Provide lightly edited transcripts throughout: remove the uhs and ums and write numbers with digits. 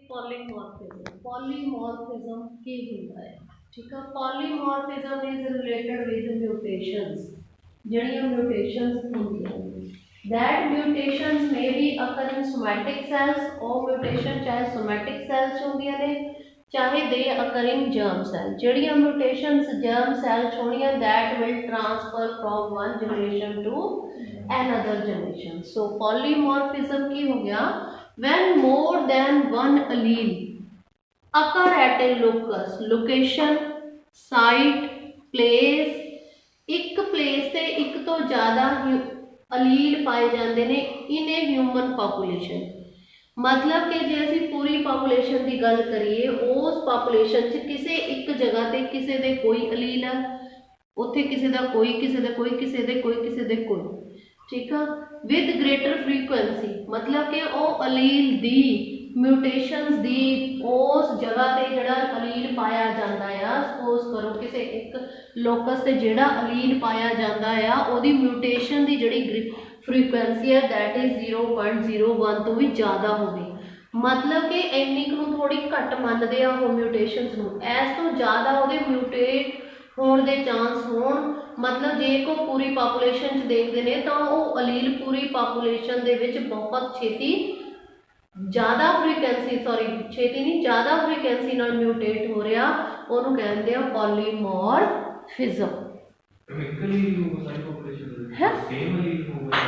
Polymorphism की होता है, ठीक है। Polymorphism is related with mutations, जड़ियां म्यूटेशंस होंदियां ने, that mutations may be occur in somatic cells, और म्यूटेशन चाहे सोमैटिक सेल्स होंदियां ने चाहे they occur in germ cell. जड़ियां म्यूटेशंस जर्म सेल्स होंदियां that will transfer from one generation to another generation। so polymorphism की हो गया when more than one allele occur at a locus, location, site, place, एक place से एक तो ज़्यादा अलील पाए जाते हैं इन ए ह्यूमन पॉपुलेशन। मतलब कि जे असीं पूरी पॉपुलेशन की गल करिए उस पॉपुलेशन च किसी एक जगह ते किसी दे कोई अलील है, उत्थे किसी दा कोई, किसी दे कोई, किसी दे कोई, किसी दे कोई, ठीक है। विद ग्रेटर फ्रीकुएंसी, मतलब कि वह अलील दी म्यूटेशंस दी उस जगह ते जिहड़ा अलील पाया जाता है, सपोज करो किसी एक लोकस ते जिहड़ा अलील पाया जाता है उहदी म्यूटेशन की जिहड़ी फ्रीकुएंसी है दैट इज 0.01 तो भी ज़्यादा होवे। मतलब कि इन्नी नूं थोड़ी घट मनदे आ वो म्यूटेशंस नूं, इस तो ज़्यादा उहदे म्यूटेट होने के चांस होण। मतलब जे को पूरी पॉपुलेशन च देखते हैं तो वह अलील पूरी पॉपुलेशन दे विच बहुत छेती ज़्यादा फ्रीकुएंसी, सॉरी छेती नहीं ज़्यादा फ्रीकुएंसी नाल म्यूटेट हो रहा, उन्होंने कहते हैं पॉलीमॉर्फिज्म।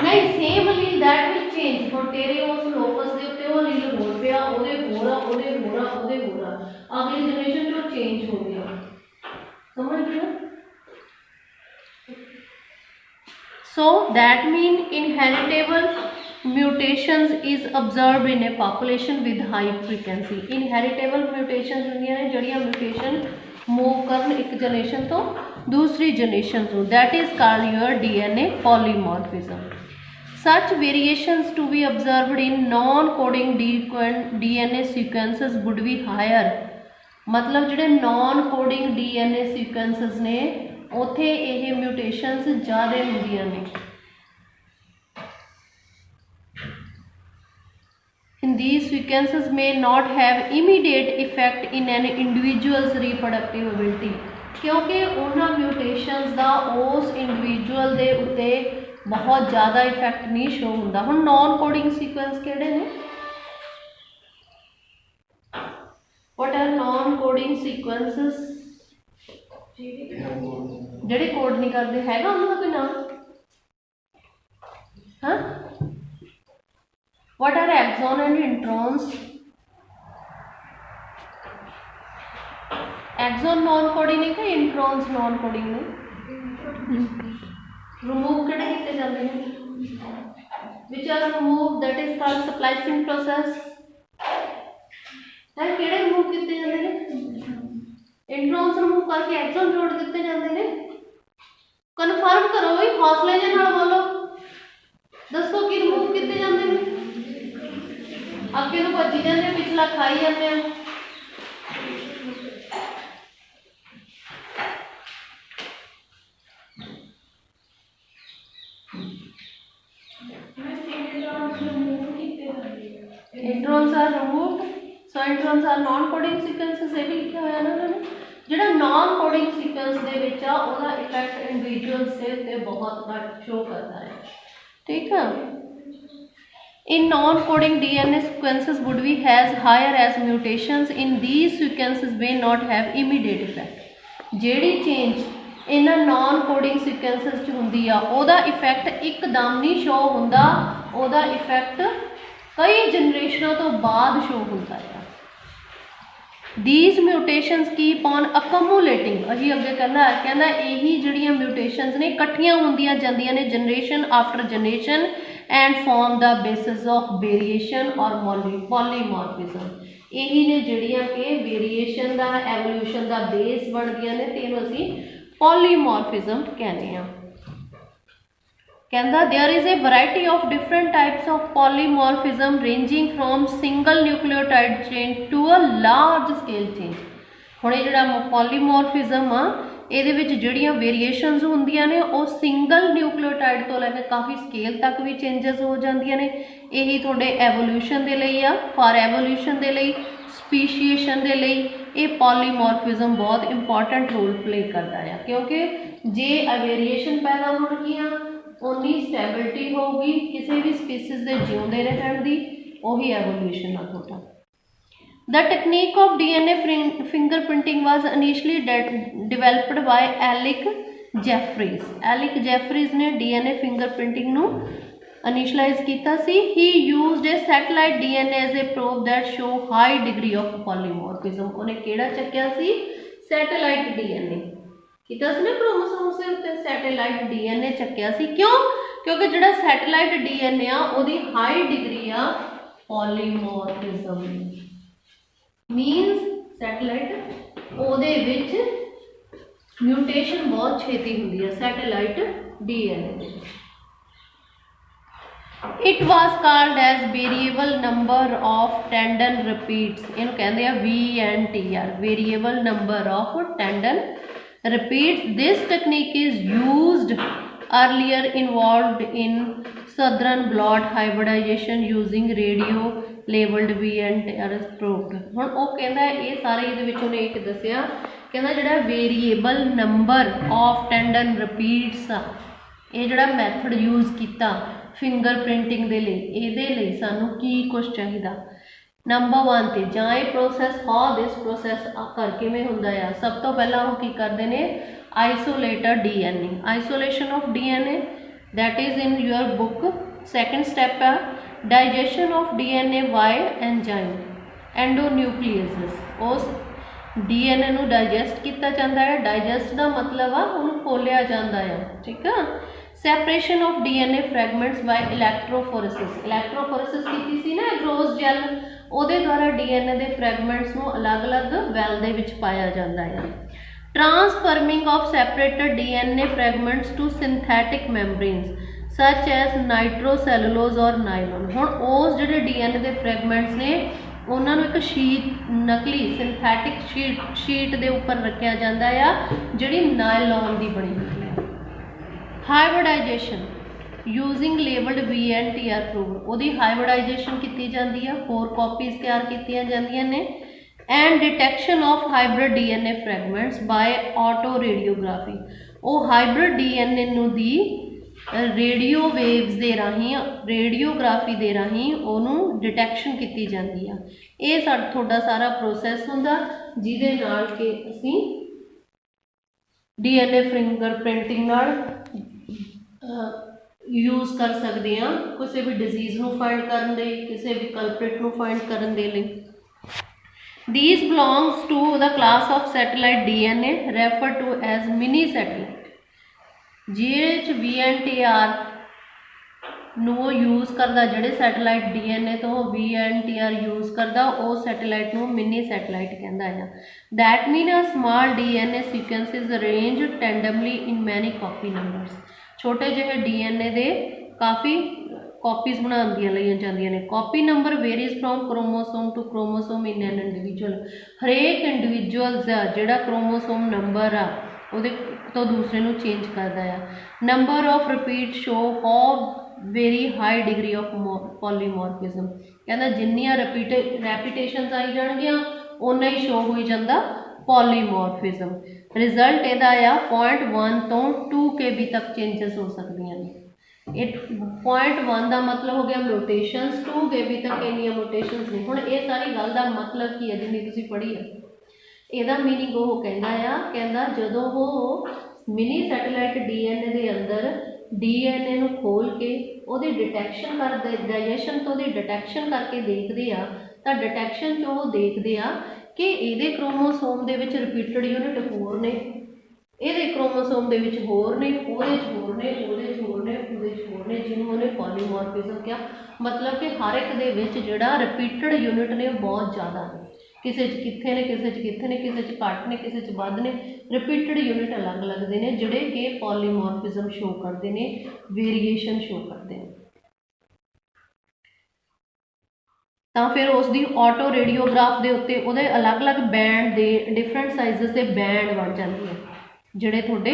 नहीं same Aleel that will change, हुण तेरे उस लोकस दे उत्ते वो अलील होर पिया, ओहदे होरा, ओहदे होरा, ओहदे होरा, अगली जनरेशन च चेंज हो गया। समझ गए? So that mean inheritable mutations is observed in a population with high frequency। inheritable mutations होंदियां ने जड़ियां mutation मूव करन एक जनरेशन तो दूसरी जनरेशन तो, that is called your DNA polymorphism। such variations to be observed in non-coding DNA sequences would be higher। मतलब जिहड़े non coding DNA sequences ने उत्थे ये म्यूटेशंस ज़्यादा होंदियां ने। These sequences may not have immediate effect in an individual's reproductive ability, क्योंकि उन्होंने म्यूटेशंस का उस इंडिविजुअल के उत्ते बहुत ज़्यादा इफेक्ट नहीं शो होंदा। हुण नॉन कोडिंग सीक्वेंस किहड़े ने? What are non-coding sequences? ਜਿਹੜੇ ਕੋਡ नहीं करते हैगा उन्होंने कोई नाम? हाँ? What are exon and introns? exon non-coding ने कि introns non-coding ने? remove किहड़े कीते जांदे ने? which are removed, that is called splicing process। है किहड़े remove कीते जांदे ने? इंट्रॉन्स रिमूव करके एक्सॉन जोड़ दिते जाते हैं। कन्फर्म करो भाई, हौसले जे नाल बोलो, दसो कि रिमूव किते जाते हैं? अगे तो भजी जाते, पिछला खाई जाते हैं। Introns are removed, so introns are non coding sequences. ये भी लिखा होया ना उन्होंने, जिहड़ा नॉन कोडिंग सीक्वेंस दे विच आ उहदा इफेक्ट इंडिविजुअल्स दे उत्ते बहुत घट शो करता है, ठीक है। In non-coding DNA sequences would be as higher as mutations in these sequences may not have immediate effect। ਜਿਹੜੀ चेंज इन non-coding sequences च हुंदी आ उहदा इफेक्ट एकदम नहीं शो हुंदा, उहदा इफेक्ट कई जनरेशनों तो बाद शो होता है। These mutations keep on accumulating, अभी अगे कहना यही जड़ियां म्यूटेशंस ने इकट्ठियां होंदियां जांदियां ने generation after generation and form the basis of variation और पॉलीमॉर्फिज्म। यही ने जड़ियां के वेरिएशन का एवोल्यूशन का बेस बनदियां ने, ते असीं पॉलीमॉर्फिज्म कहने हैं। कहता there is a variety of different types of polymorphism ranging from single nucleotide chain to a large scale chain. हुण ये जिहड़ा पॉलीमॉर्फिज्म आ ਇਹਦੇ ਵਿੱਚ ਜਿਹੜੀਆਂ ਵੇਰੀਏਸ਼ਨਸ ਹੁੰਦੀਆਂ ਨੇ ਉਹ ਸਿੰਗਲ ਨਿਊਕਲੀਓਟਾਈਡ ਤੋਂ ਲੈ ਕੇ ਕਾਫੀ ਸਕੇਲ ਤੱਕ ਵੀ ਚੇਂਜਸ ਹੋ ਜਾਂਦੀਆਂ ਨੇ। ਇਹੀ ਤੁਹਾਡੇ ਐਵੋਲੂਸ਼ਨ ਦੇ ਲਈ ਆ, ਫਾਰ ਐਵੋਲੂਸ਼ਨ ਦੇ ਲਈ स्पीशीएशन के लिए ये पॉलीमॉर्फिज्म बहुत इंपॉर्टेंट रोल प्ले करता है, क्योंकि जे वेरीएशन पैदा होणगियां उन्नी स्टैबिलिटी होगी किसी भी स्पीसीज के जिउंदे रहण दी, उही एवोल्यूशन आ थोड़ा। The technique of DNA fingerprinting was initially developed by Alec Jeffreys. Alec Jeffreys ने DNA fingerprinting नू initialize किया सी। He used a satellite DNA as a probe that show high degree of polymorphism. उन्हें केड़ा चक्या सी? Satellite DNA किया सी ना chromosome से उत्ते satellite DNA चक्या सी। क्यों? क्योंकि जिहड़ा सैटेलाइट DNA आ उहदी हाई डिग्री आ पॉलीमॉर्फिज्म मीनस सैटेलाइट ਉਹਦੇ ਵਿੱਚ म्यूटेशन बहुत छेती ਹੁੰਦੀ है satellite DNA। It was called as variable number of tandem repeats, इनू कहते हैं VNTR, variable number of tandem repeats. This technique is used earlier involved in southern blot hybridization using radio labelled VNTR probe. हुण वो कहता है ये सारे ये उन्हें एक दसिया कहना जिहड़ा variable number of tandem repeats आ ये जिहड़ा मैथड यूज किया फिंगर प्रिंटिंग दे लई, इहदे लई सानू की कुछ चाहिदा। नंबर 1 ते जां ये प्रोसैस हाउ दिस प्रोसैस कर किवें हुंदा आ। सब तो पहला वो की करते हैं isolated DNA, isolation of DNA that is in your book. Second step है digestion of DNA by enzyme endonucleases. उस DNA नू डाइजेस्ट किया जाता है, डाइजेस्ट का मतलब आ उन्हें खोलिया जाता है, ठीक है। सैपरेशन ऑफ DNA फ्रैगमेंट्स बाय इलैक्ट्रोफोरेसिस, इलैक्ट्रोफोरेसिस की सी ना ग्रोस जैल, ਉਹਦੇ द्वारा DNA के फ्रैगमेंट्स ਨੂੰ अलग-अलग वैल ਦੇ ਵਿੱਚ ਪਾਇਆ ਜਾਂਦਾ ਹੈ। Transforming of separated DNA fragments to synthetic membranes such as nitrocellulose और नाइलॉन। हुण उस ਜਿਹੜੇ DNA ਦੇ फ्रैगमेंट्स ने उन्होंने एक शीट नकली सिंथेटिक शीट के उपर रखा जाता है जिहड़ी नायलॉन की बनी हुई है। Hybridization using labelled VNTR probe, उसकी हाइब्रिडाइजेशन की जाती है, 4 कॉपीज़ तैयार की जांदियां ने। And detection of hybrid DNA fragments by auto radiography, वो हाइब्रिड DNA नूं दी रेडियो वेव्स के राही रेडियोग्राफी के राही उन्होंने डिटेक्शन की जाती है। ये थोड़ा सारा प्रोसैस होंदा जिहदे नाल कि असीं DNA फिंगर प्रिंटिंग नाल यूज़ कर सकते हैं किसी भी डिजीज़ को फाइंड करने, किसी भी कल्प्रिट को फाइंड करने के लिए। These belongs to the class of satellite DNA refer to as mini satellite, जिहदे VNTR ਨੂੰ यूज़ करता, जिहड़े सैटेलाइट DNA तो VNTR यूज़ करता वो सैटेलाइट ਨੂੰ मिनी सैटेलाइट कहता है। That mean a small DNA sequence is arrange tandemly in many copy numbers, छोटे जिहे DNA दे काफ़ी कॉपीज़ बना लईयां जांदियां ने। Copy number varies from chromosome to chromosome in an individual, हरेक इंडिविजुअल्स का जिहड़ा क्रोमोसोम नंबर आ उहदे तो दूसरे नूं चेंज करता है। Number of repeat show how very high degree of polymorphism, कहना जिन्नियां रैपीटेशनस आई जाणगियां उन्ना ही शो हो जाता पॉलीमॉर्फिज्म। रिजल्ट इहदा आ 0.1 तो 2 KB तक चेंजेस हो सकदियां ने। 0.1 का मतलब हो गया म्यूटेशनस, 2 KB तक इन्नियां म्यूटेशनस नहीं। हुण ये सारी गल का मतलब की है जिन्नी तुसीं पढ़ी है, ਇਹਦਾ मीनिंग वो कहता जदों वो मिनी सैटेलाइट DNA के अंदर DNA ਨੂੰ खोल के ਉਹਦੀ डिटैक्शन करते, डाइजेशन तो ਉਹਦੀ डिटैक्शन करके देखते आ, तो डिटैक्शन चो वो देखते आ कि ਇਹਦੇ क्रोमोसोम ਦੇ ਵਿੱਚ रिपीटेड यूनिट होर ने, ਇਹਦੇ क्रोमोसोम ਦੇ ਵਿੱਚ होर ने, ਉਹਦੇ 'ਚ होर ने, ਉਹਦੇ 'ਚ होर ने, ਉਹਦੇ 'ਚ होर ने, ਜਿਹਨੂੰ ਉਹਨੇ पॉलीमॉर्फिज्म किया। मतलब कि हर एक दे विच जिहड़ा रिपीटेड यूनिट ने बहुत ज़्यादा ने, किसी कित्थे ने, किसी कित्थे ने, किसी घट ने, किसी वध ने, रिपीटेड यूनिट अलग लगते हैं जिहड़े कि पॉलीमॉर्फिज्म शो करते हैं, वेरीएशन शो करते हैं। तो फिर उसकी ऑटो रेडियोग्राफ के उत्ते उहदे अलग अलग बैंड के डिफरेंट साइज़ के बैंड बन जाते हैं जिहड़े तुहाडे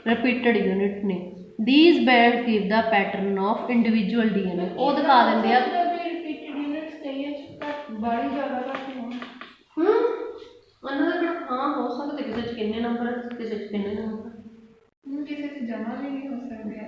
रिपीटेड यूनिट ने। These band give the pattern of individual DNA, वो दिखा देंगे ਕਿੰਨੇ ਨੰਬਰ ਕਿਸੇ 'ਚ ਕਿੰਨੇ ਨੰਬਰ ਕਿਸੇ 'ਚ ਜਮਾ ਵੀ ਨਹੀਂ ਹੋ ਸਕਦੇ।